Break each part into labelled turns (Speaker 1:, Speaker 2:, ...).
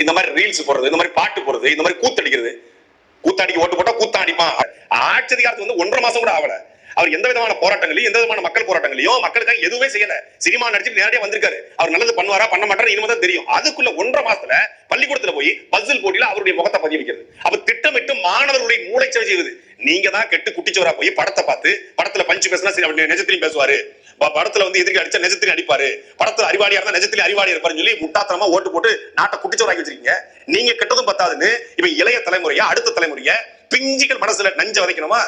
Speaker 1: இந்த மாதிரி ரீல்ஸ் போடுறது, இந்த மாதிரி பாட்டு போடுறது, இந்த மாதிரி கூத்தடிக்கிறது. கூத்தாடிக்கு ஓட்டு போட்டா கூத்தாடிப்பான். ஆட்சி அதிகாரத்துக்கு வந்து 1.5 மாசம் கூட ஆகல. அவர் எந்த விதமான போராட்டங்களையும், எந்த விதமான மக்கள் போராட்டங்களையும் மக்களுக்காக எதுவுமே செய்யல. சினிமா நடிச்சு நேரடியா வந்திருக்காரு. அவர் நல்லது பண்ணுவாரா பண்ண மாட்டாரா இனிமே தான் தெரியும். அதுக்குள்ள 1.5 மாசத்துல பள்ளிக்கூடத்துல போய் பஸ்ஸில் போட்டியில அவருடைய முகத்தை பதிய வைக்கிறது. அப்ப திட்டமிட்டு மாணவர்களுடைய மூளைச்சவை செய்வது. நீங்க தான் கெட்டு குட்டிச்சவரா போய் படத்தை பார்த்து படத்துல பஞ்சு பேசினா சரி அவர் நெஜத்திலையும் பேசுவாரு, படத்துல வந்து எதிர்க்கு அடிச்சா நெஜத்திலையும் அடிப்பாரு, படத்துல அறிவாளியா இருந்தா நெஜத்திலையும் அறிவாளியா இருப்பாருன்னு சொல்லி முட்டாத்தனமா ஓட்டு போட்டு நாட்டை குட்டிச்சவராக்கி வச்சிருக்கீங்க. நீங்க கெட்டதும் பத்தாதுன்னு இப்ப இளைய தலைமுறையா அடுத்த தலைமுறைய பிஞ்சுகள் மனசுல நஞ்ச வதைக்கணுமா?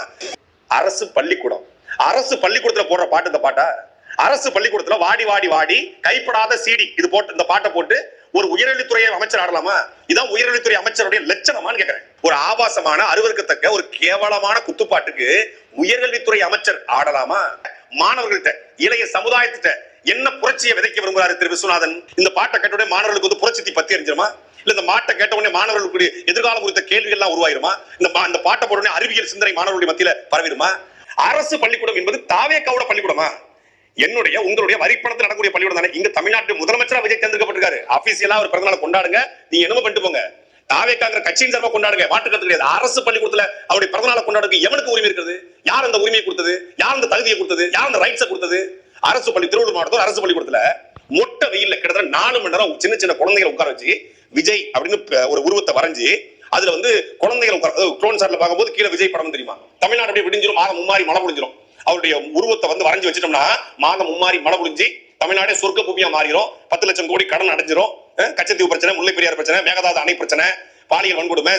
Speaker 1: அரசு பள்ளிக்கூடம், அரசு பள்ளிக்கூடத்துல போடுற பாட்டு இந்த பாட்டா? அரசு பள்ளிக்கூடத்துல வாடி வாடி வாடி கைப்படாத சீடி இது போட்டு இந்த பாட்டை போட்டு ஒரு உயர்கல்வித்துறை அமைச்சர் ஆடலாமா? இதான் உயர்கல்வித்துறை அமைச்சருடைய லட்சணமான்னு கேட்கிறேன். ஒரு ஆபாசமான அருவருக்கத்தக்க ஒரு கேவலமான குத்துப்பாட்டுக்கு உயர்கல்வித்துறை அமைச்சர் ஆடலாமா? மாணவர்கள்ட்ட இளைய சமுதாயத்திட்ட என்ன புரட்சியை விதைக்க விரும்புகிறாரு திரு விஸ்வநாதன்? இந்த பாட்டை கேட்ட மாணவர்களுக்கு வந்து புரட்சி பத்தி அறிஞ்சிருமா? இல்ல இந்த மாட்டை கேட்ட உடனே மாணவர்களுக்கு எதிர்காலம் குறித்த கேள்விகள் எல்லாம் உருவாயிருமா? இந்த பாட்டை போட்ட உடனே அறிவியல் சிந்தனை மாணவர்களுடைய மத்தியில பரவிடுமா? அரசு பள்ளிக்கூடம் என்பது தாவேக்காவோட பள்ளிக்கூடமா? என்னுடைய உங்களுடைய வரிப்பணத்தில் நடக்கக்கூடிய பள்ளிக்கூடம் தானே. இங்க தமிழ்நாட்டு முதலமைச்சரா விஜய் தேர்ந்தெடுக்கப்பட்டிருக்காரு. ஆபீசியலா ஒரு பிறந்தநாள் கொண்டாடுங்க, நீங்க என்னமோ பண்ணிட்டு போங்க. தாவேக்காங்கிற கட்சியின் சார்பா கொண்டாடுங்க, மாற்று கருத்து கிடையாது. அரசு பள்ளிக்கூடத்துல அவருடைய பிறந்தநாளை கொண்டாடுறதுக்கு எவனுக்கு உரிமை இருக்கிறது? யார் அந்த உரிமையை கொடுத்தது? யார் அந்த தகுதியை கொடுத்தது? யார் அந்த ரைட்ஸை கொடுத்தது? அரசு பள்ளி திருவள்ளூர் மாவட்டத்தில் அரசு பள்ளிக்கூடத்துல மொட்டை வெயில்ல கிட்டத்தட்ட 4 மணி நேரம் சின்ன சின்ன குழந்தைகளை உட்கார வச்சு விஜய் அப்படின்னு ஒரு உருவத்தை வரைஞ்சி அதுல வந்து குழந்தைகள் உட்கார ட்ரோன் சார்ல பார்க்கும்போது கீழே விஜய் படம் தெரியுமா? தமிழ்நாடு அப்படியே விடிஞ்சிரும், மாதம் மும்மாரி மழை பொழிஞ்சிரும். அவருடைய உருவத்தை வந்து வரைஞ்சு வச்சுட்டோம்னா மாதம் மும்மாரி மழை பொழிஞ்சு தமிழ்நாடே சொர்க்க பூமியா மாறிடும். 10 லட்சம் கோடி கடன் அடைஞ்சிரும். கச்சத்தீவு பிரச்சனை, முல்லை பெரியார் பிரச்சனை, மேகதாது அணை பிரச்சனை, பாலியல் வன்கொடுமை,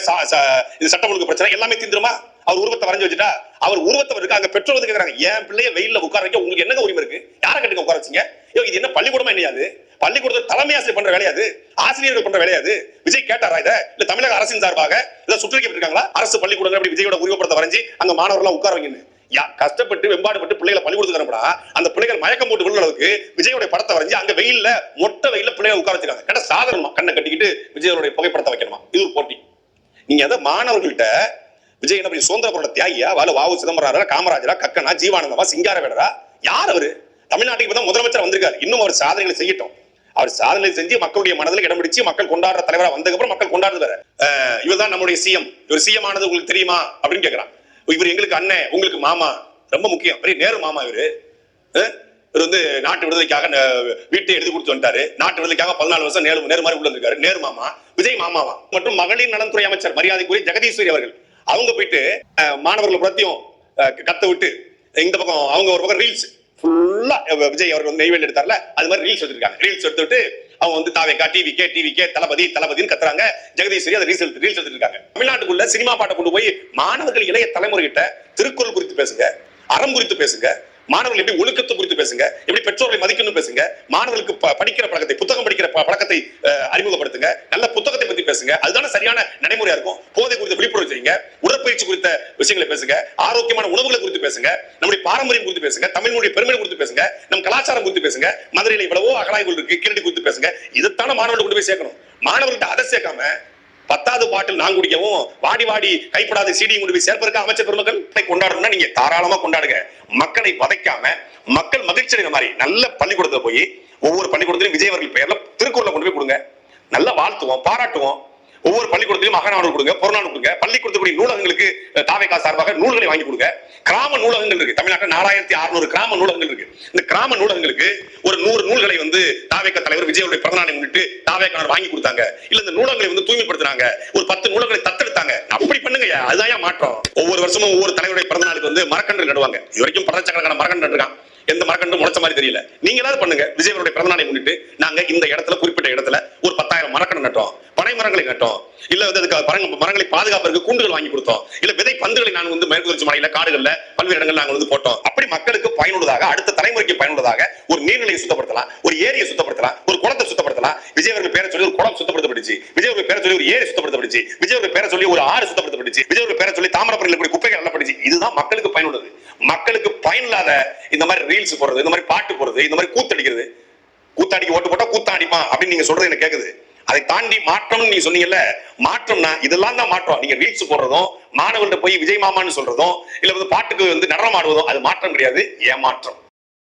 Speaker 1: இது சட்ட ஒழுங்கு பிரச்சனை எல்லாமே தீந்துருமா? அவர் உருவத்தை வரைஞ்சு வச்சுட்டா அவர் உருவத்தை இருக்கு. அங்க பெற்றோர் கேட்கறாங்க, என் பிள்ளைய வெயில்ல உட்கார வைக்க உங்களுக்கு என்ன உரிமை இருக்கு? யாரை கட்டுங்க உட்கார வச்சீங்க? இது என்ன பள்ளிக்கூடமா? என்னையாது பள்ளிக்கூடத்தில் தலைமை ஆசிரியர் பண்ற வேலையாது? ஆசிரியர்கள் பண்ற வேலையாது? விஜய் கேட்டாரா இதை? இல்ல தமிழக அரசின் சார்பாக இதை சுற்றறிக்கப்பட்டிருக்காங்களா? அரசு பள்ளிக்கூடங்கள் அப்படி விஜயோட உருவப்படத்தை வரைஞ்சி அங்க மாணவர்கள் உட்கார வைங்கன்னு கஷ்டப்பட்டு வெம்பாடுபட்டு பிள்ளைகளை பள்ளிக்கூடத்துக்கு அனுப்புனா அந்த பிள்ளைகள் மயக்கம் போட்டு விழுற அளவுக்கு விஜயோட படத்தை வரைஞ்சி அங்க வெயில்ல மொட்டை வெயில்ல பிள்ளைகளை உட்கார வச்சிருக்காங்க. கேட்ட சாதாரணமா கண்ணை கட்டிக்கிட்டு விஜயோட புகைப்படத்தை வைக்கணுமா? இது ஒரு போட்டி. நீங்க அதை மாணவர்கள்ட்ட விஜய் என்ன சுதந்திர போராட்ட தியாகியா, வாவு சிதம்பரனாரா, காமராஜரா, கக்கனா, ஜீவானந்தமா, சிங்காரவேலரா, யார் அவரு? தமிழ்நாட்டுக்கு தான் முதலமைச்சர் வந்திருக்காரு. இன்னும் அவர் சாதனைகளை செய்யட்டும். அவர் சாதனை செஞ்சு மக்களுடைய மனதில் இடம் பிடிச்சு மக்கள் கொண்டாடுற தலைவரா வந்ததுக்கு அப்புறம் மக்கள் கொண்டாடுது வேற. இவர் தான் நம்முடைய சிஎம். இவர் சிஎம் ஆனது உங்களுக்கு தெரியுமா அப்படின்னு கேட்கிறான். இவர் எங்களுக்கு அண்ணன், உங்களுக்கு மாமா. ரொம்ப முக்கியம். பெரிய நேரு மாமா இவரு. இவர் வந்து நாட்டு விடுதலைக்காக வீட்டை எழுதி கொடுத்து வந்துட்டாரு. நாட்டு விடுதலைக்காக 14 வருஷம் நேரு மாதிரி உள்ள இருக்காரு. நேரு மாமா, விஜய் மாமாவா? மற்றும் மகளிர் நலத்துறை அமைச்சர் மரியாதைக்குரிய ஜெகதீஸ்வரி அவர்கள் அவங்க போயிட்டு மாணவர்கள் பத்தியும் கத்த விட்டு இந்த பக்கம் அவங்க ஒரு பக்கம் ரீல்ஸ் ஃபுல்லா விஜய் அவர்கள் வந்து நெய்வேலி எடுத்தார்ல அது மாதிரி ரீல்ஸ் எடுத்திருக்காங்க. ரீல்ஸ் எடுத்துட்டு அவங்க வந்து தாவேக்கா, டிவிகே தளபதி தளபதின்னு கத்துறாங்க. ஜெகதீஸ்வரி அதை ரீல்ஸ் எடுத்துட்டு இருக்காங்க. தமிழ்நாட்டுக்குள்ள சினிமா பாட்டை கொண்டு போய் மாணவர்கள் இளைய தலைமுறை கிட்ட திருக்குறள் குறித்து பேசுங்க, அறம் குறித்து பேசுங்க, மாணவர்கள் எப்படி ஒழுக்கத்தை குறித்து பேசுங்க, எப்படி பெற்றோர்களை மதிக்கணும் பேசுங்க, மாணவர்களுக்கு படிக்கிற பழக்கத்தை, புத்தகம் படிக்கிற பழக்கத்தை அறிமுகப்படுத்துங்க, நல்ல புத்தகத்தை பத்தி பேசுங்க. அதுதானே சரியான நடைமுறையா இருக்கும். போதை குறித்த விழிப்புணர்வு செய்யுங்க, உடற்பயிற்சி குறித்த விஷயங்களை பேசுங்க, ஆரோக்கியமான உணவுகளை குறித்து பேசுங்க, நம்முடைய பாரம்பரியம் குறித்து பேசுங்க, தமிழ் மொழி பெருமை குறித்து பேசுங்க, நம் கலாச்சாரம் குறித்து பேசுங்க, மதுரையில் இவ்வளவோ அகலாய்கள் இருக்கு கீழடி குறித்து பேசுங்க. இதைத்தான மாணவர்கள் கொண்டு போய் சேர்க்கணும். மாணவர்கள்ட்ட அதை சேர்க்காம 10வது பாட்டில் நான் குடிக்கவும் வாடி வாடி கைப்படாத சீடி கொண்டு போய் சேர்ப்பதற்கு அமைச்சர் பெருமக்கள் கொண்டாடணும்னா நீங்க தாராளமா கொண்டாடுங்க. மக்களை வதைக்காம மக்கள் மகிழ்ச்சி அடைகிற மாதிரி நல்ல பள்ளிக்கூடத்துல போய் ஒவ்வொரு பள்ளிக்கூடத்திலும் விஜய் அவர்கள் பெயர்ல திருக்குறளை கொண்டு போய் கொடுங்க. நல்லா வாழ்த்துவோம், பாராட்டுவோம். ஒவ்வொரு பள்ளிக்கூடத்திலும் மகனாடு கொடுங்க, பொருளாடு கொடுங்க. பள்ளிக்கூடத்துக்குரிய நூலகங்களுக்கு தாவேகா சார்பாக நூல்களை வாங்கி கொடுங்க. கிராம நூலகங்கள் இருக்கு தமிழ்நாட்டில் 4600 கிராம நூலகங்கள் இருக்கு. இந்த கிராம நூலகங்களுக்கு ஒரு 100 நூல்களை வந்து தாவேகா தலைவர் விஜயோட பிறந்தநாளை முன்னிட்டு தாவேகா வாங்கி கொடுத்தாங்க. இல்ல இந்த நூலகங்களை வந்து தூய்மைப்படுத்துறாங்க, ஒரு 10 நூலகங்களை தத்தெடுத்தாங்க. அப்படி பண்ணுங்க, அதுதான் மாற்றம். ஒவ்வொரு வருஷமும் ஒவ்வொரு தலைவருடைய பிறந்தநாளுக்கு வந்து மரக்கன்று நடுவாங்க. இது வரைக்கும் பரச்சக்கணக்கான மரக்கன்று நட்டுருக்கான். எந்த மரக்கன்று முளைச்ச மாதிரி தெரியல. நீங்க ஏதாவது பண்ணுங்க. விஜயவருடைய பிறந்தநாளை முன்னிட்டு நாங்க இந்த இடத்துல குறிப்பிட்ட இடத்துல ஒரு 10,000 மரக்கன்று நட்டோம், பனை மரங்களை நட்டோம், இல்ல வந்து அதுக்கு மரங்களை பாதுகாப்பதற்கு கூண்டுகள் வாங்கி கொடுத்தோம், இல்ல விதை பந்துகளை நாங்க வந்து மேற்கு தொடர்ச்சி மலையில காடுகள்ல பல்வேறு இடங்கள் நாங்க வந்து போட்டோம். அப்படி மக்களுக்கு பயனுள்ளதாக, அடுத்த தலைமுறைக்கு பயனுள்ளதாக ஒரு நீர்நிலையை சுத்தப்படுத்தலாம், ஒரு ஏரியை சுத்தப்படுத்தலாம், ஒரு குளத்தை சுத்தப்படுத்தலாம். விஜயவர்கள் பேரை சொல்லி ஒரு குளம் சுத்தப்படுத்தப்பட்டுச்சு, விஜயவர்கள் பேரை சொல்லி ஒரு ஏரி சுத்தப்படுத்தப்பட்டுச்சு, விஜயவர்கள் பேரை சொல்லி ஒரு ஆறு சுத்தப்படுத்தப்பட்டுச்சு, விஜயவர்கள் பேரை சொல்லி தாமிரபரணியில் கூடிய குப்பைகள் நல்லப்பட்டுச்சு. இதுதான் மக்களுக்கு பயனுள்ளது. மக்களுக்கு பயனில்லாத இந்த மாதிரி ரீல்ஸ் போடுறது, இந்த மாதிரி பாட்டு போடுறது, இந்த மாதிரி கூத்தடிக்கிறது. கூத்தாடிக்கு ஓட்டு போட்டா கூத்தாடிப்பான் அப்படின்னு நீங்க சொல்றது எனக்கு கேக்குது. அதை தாண்டி மாற்றம் நீங்க சொன்னீங்கல்ல, மாற்றம்னா இதெல்லாம் தான் மாற்றம். நீங்க ரீல்ஸ் போடுறதும், மாணவர்கள்ட்ட போய் விஜய் மாமான்னு சொல்றதும், இல்ல வந்து பாட்டுக்கு வந்து நடனம் ஆடுவதும் அது மாற்றம் கிடையாது, ஏமாற்றம்.